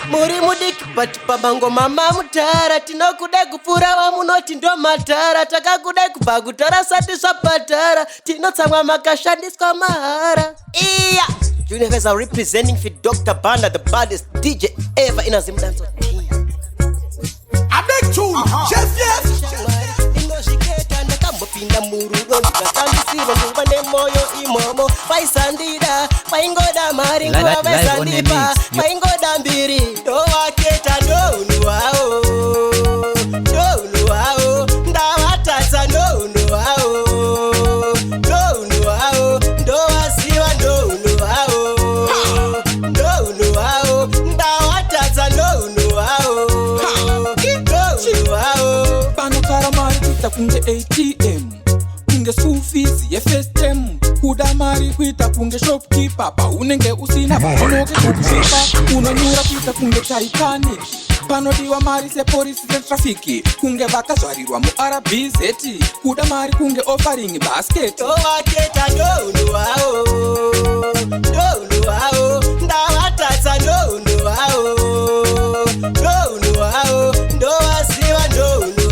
Muri mudiki pati pabango mama mutara. Tinokude kupura wa munoti ndo matara. Takakude kupagutara sati swapatara. Tinotsamwa makashandiswa mahara. Iya Junior guys are representing for Dr. Banda, the baddest DJ ever in a Zimdanso team. I beg you, yes. Pinda murugo ndikatambisira ngubane moyo imomo paisandida paingoda mari nguva vesandipa paingoda mbiri ndowaketa ndonu wao ndawatatsa ndonu wao ndowasiva ndonu wao ndawatatsa ndonu wao pano karamari kuita kunge ATM kunge school fees ye first term kuda mari kuita kunge shopkeeper pa unenge usina unoke kuchipa unonyura kuita kunge Titanic panodiwa mari se police se traffic kunge vakazvarirwa mu RBZ kuda mari kunge offering basket waketa ndonu wao ndawatatsa ndonu wao ndowasiva ndonu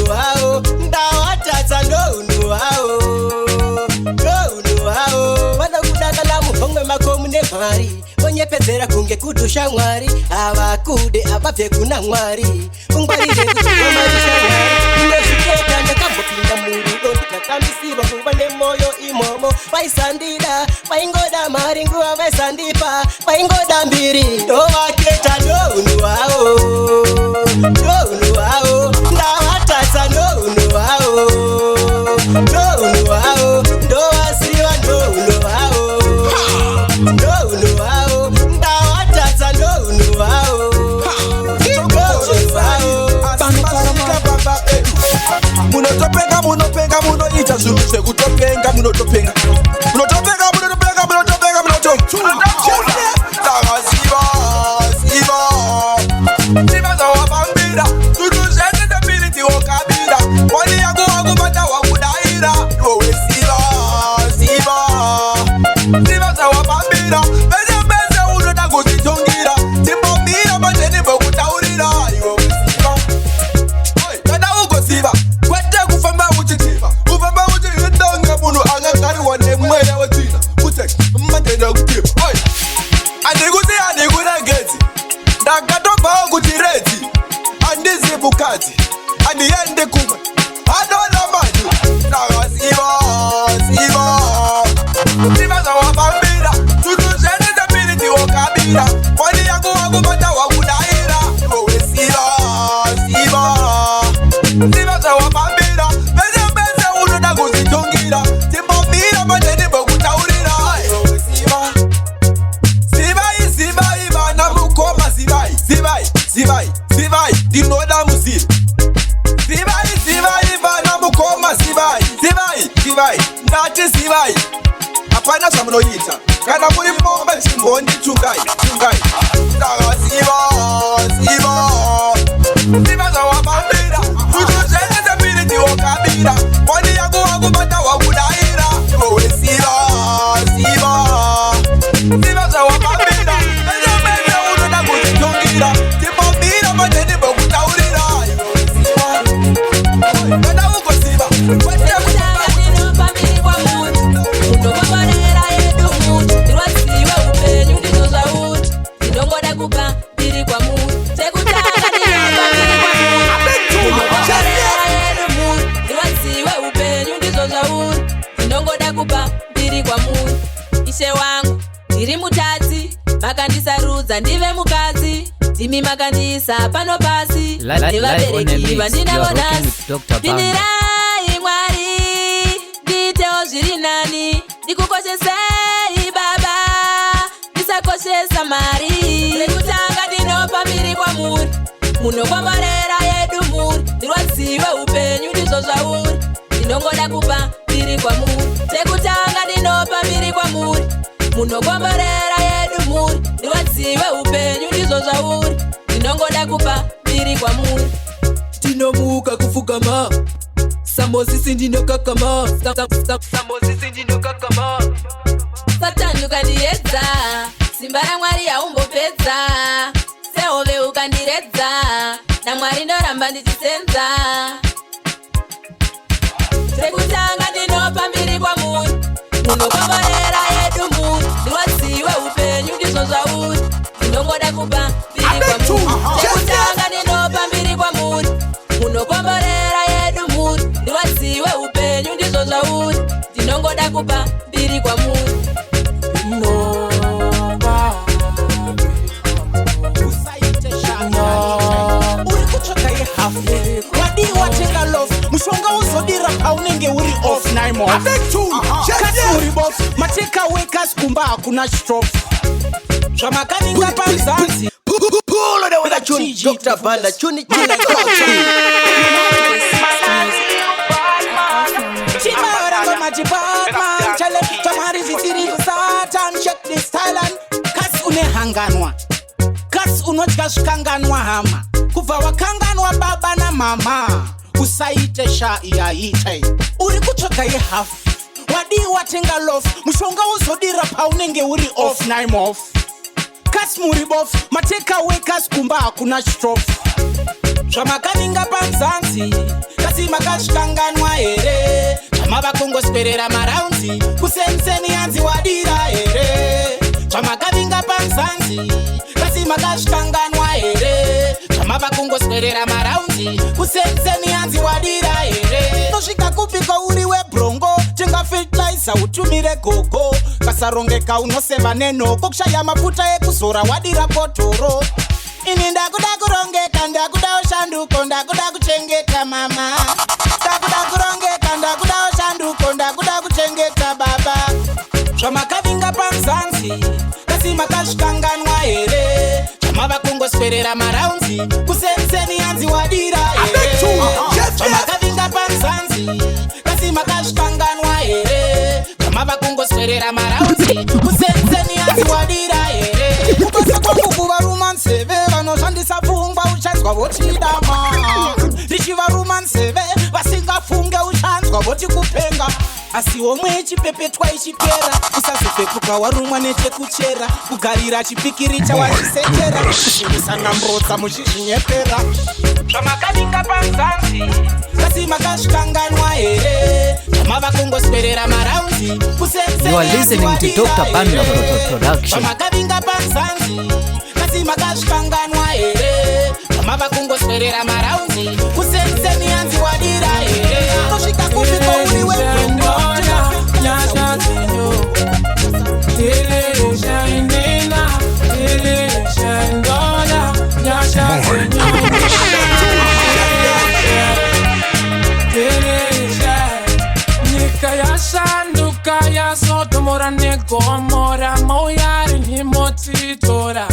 wao ndawatatsa ndonu wao vada kudakala mubhongwe makomu nemhari vonyepedzera kunge kudusha mwari avakude avabve kuna mwari ungwarire kuti vamarisha mwari inozviketa ndakambopinda murudo ndikatambisirwa kuva nemoyo imomo vaisandida vaingoda mari nguva vaisandipa vaingoda mbiri ndovaketa ndonu wao ndawatatsa ndonu wao ndowasiva ndonu wao ndawatatsa ndonu wao munopenga munoita zvinhu zvekutopenga munotopenga ziva zvawapambira zvinhu zvese ndembiri ndiwokabira wani yangu wakubata wakudaira iwowe ziva zvawapambira vese unoda kuzvitongira timbomira majeni vokutaurira iwowe ziva kada ugoziva kwete kufamba uchitiva kufamba uchihidonge munhu angagariwa nemweya wetsvina kute matenda kutipa andikuti andikuregedzi ndakatobvawo kuti redzi andizi mukadzi andiendi kumwe adona manje ndakaziva zvawapambira zvinhu zvese ndembiri ndiwokabira kwani yangu wakubata wakudaira iwowe ziva zvawapambira vese unoda kuzvitongira timbomira majeni vokutaurira iwowe zivai vana mukoma zivai ndinoda muzivi zivai vana mukoma zivai ndati zivai hapana zvamunoita kana muri mombe chimbondi chungai ndakaziva zvawapambira zvinhu zvese ndembiri ndiwokabira kwani yangu wakubata wakudaira iwowe ziva zvawapambira vese unoda kuzvitongira timbomira majeni vokutaurira iwowe ziva kada ugoziva Ishe wangu ndiri mutadzi makandisarudza ndive mukadzi dzimi makandisa pano pasi nevabereki vandinavo nhasi ndinirai mwari ndiitewo zviri nani ndikukoshesei baba ndisakoshesa mari rekutanga ndinopa mbiri kwamuri munokomborera yedu muri ndirwadziwe upenyu ndizvo zvauri ndinongoda kupa mbiri kwamuri sekutanga ndinopa mbiri kwamuri munokomborera yedu muri ndirwadziwe upenyu ndizvo zvauri ndinongoda kupa mbiri kwamuri ndinomuka kufugama samosisi ndinokakama satani ukandiedza ndoramba ndichisenza. Sekutanga ndinopa mbiri kwa munhu, munokomborera yedu munhu, ndiwaziwe upenyu ndizvo zvauri, ndinongoda kupa mbiri kwa munhu. Sekutanga ndinopa mbiri kwa munhu, munokomborera yedu munhu, ndiwaziwe upenyu ndizvo zvauri, ndinongoda kupa mbiri kwa munhu. Mushonga uzodira paunenge uri off naimo uri boss mateka wekas kumba hakuna stop zvamakaninga panzanzi pulo de wana chuni Dr. Banda chuni chini chimarango machibatman chale tamari zitiri satan check this Thailand kas unehanganwa kas unotya zvikanganwa hama kubva wakanganwa baba na mama usaite sha iyaite uri kutsvaga yehalf wadiwa tenga lof mushonga uzodira paunenge uri off nime off kas muri bof mateka wekas kumba hakuna stop zvamakaninga panzanzi kasi makazvikanganwa here zvamava kungosperera maraunzi kusenseni yanzi wadira here zvamakaninga panzanzi kasi makazvikanganwa here zvamava kungosperera maraundi kusenseni yanzi wadira here nosvika kupika uri webrongo tingafitlaisa utumire gogo kasarongeka unoseva nenhoko kushaya mafuta ekuzora wadira bhotoro ini ndakuda kurongeka ndakuda ushanduko ndakuda kuchengeta mama ndakuda kurongeka ndakuda ushanduko ndakuda kuchengeta baba zvamakavinga panzanzi kasi makazvikanganwa here zvamava kungosperera maraunzi kusenseni yanzi wadira here zvamakavinga panzanzi kasi makazvikanganwa here zvamava kungosperera maraunzi kusenseni yanzi wadira here kubasa kwangu kuvaruma nzeve vanoshandisa pfungwa uchanzwa votidama richivaruma nzeve vasingafunge uchanzwa voti kupenga asi omwe chipepetwa ichipera usazopepuka warumwa nechekuchera kugarira chipikiricha wachisetera kushingisa nambrodza muchizvinyepera zvamakaninga panzanzi kasi makazvikanganwa here zvamava kungosperera maraundi kusensezvamakavinga panzanzi kasi makazvikanganwa here zvamava kungosperera maraundi kusenseni yanzi wadira here nosvika kupika uri webrongo nyika yashanduka yasotomora negomora moyari nimotitora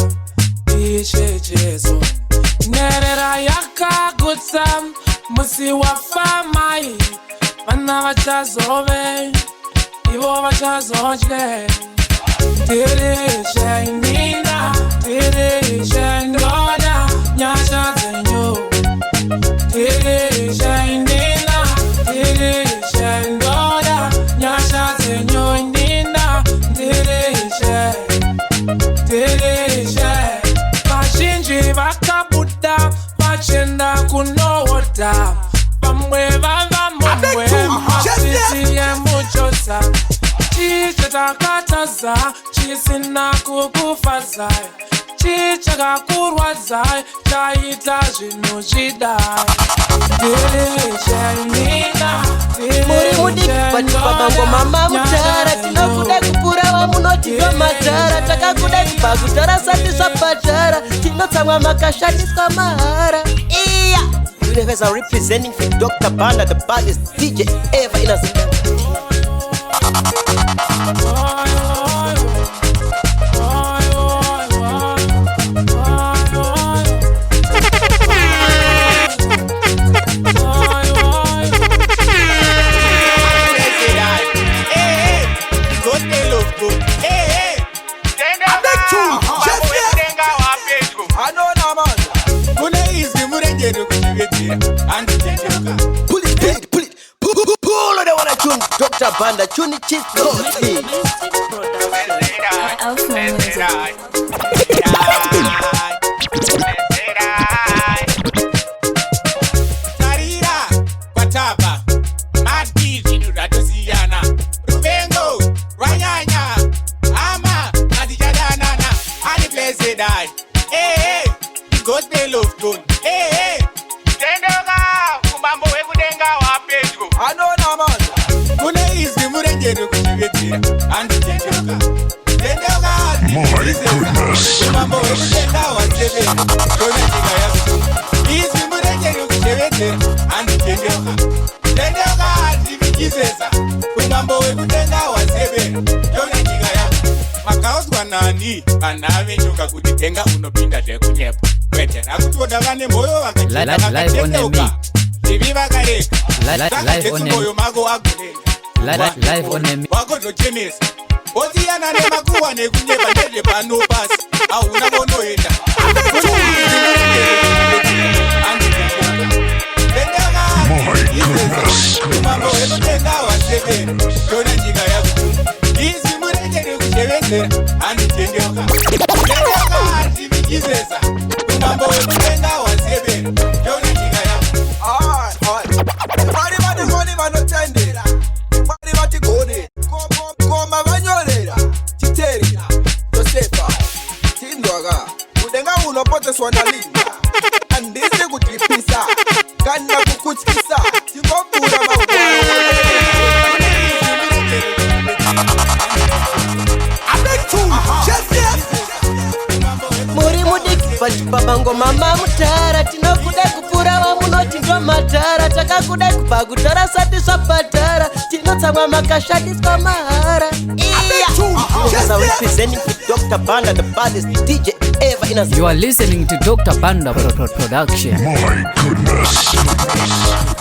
ishe jesu nherera yakagutsa musi wafamai vana vachazove ivo vachazodye tirishe nina tirishe ndoda nyasha dzenyu tirishe nina tirishe ndoda nyasha dzenyu nina tirishe vazhinji vakabuda vachenda kunoota vamwe vava momwe masiti yemuchosa chichatakataza chisina kukufaza chichakakurwadza chaita zvinhu zvidai muri mudikipatipabango mama mutara tinokuda kupura wamunoti vamatara takakuda kubvakutara sati zvabhadhara tinotsamwa makashandiswa mahara iya Universe are representing for Dr. Banda, the baddest DJ ever in Zimbabwe. Dr. Banda, Chuni Chief Coffee. murenjeri kuchivedzera handitendeoka tendeoka umambo hwekutenga hwaseveni tona nyika yakuti izvi murenjeri kuchivedzera handitendeoka tendeoka tivikisesa umambo hwekutenga hwaseveni tona nyika yakuti makaudzwa nani vanhave nyoka kuti tenga unopinda zvekunyepa kwete rakutoda vane mwoyo vakatendeuka zivi vakareka zakatetsimoyo mako wagorenga wakozochenesa osiyana nemakuwa nekunyepa ndezvepano pasi hauna vonoenda umambo hwekutenga hwaseveni tona nyika yakuti izi murenjeri kuchevedzera handitendeoka tendeoka hativikisesa umambo hwekutenga hwaseveni tona nyika yakuti vari vanengoni vanotendera vari vatigone koma vanyorera titerera tosefa tindwaka kudenga unopoteswa nalinda handisi kutipisa kana kukutyisa tingopura muri mudiki pachipabango mama mutara tinokuda kupura wamunoti ndo matara takakuda kupa kutara sati zvabhadhara tinotsamwa makashadiswa mahara Dr. Banda, the baddest DJ ever in a... You are listening to Dr. Banda Production. My goodness.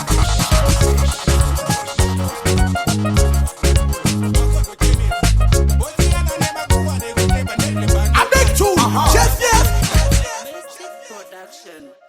I beg you, Jeff. Production.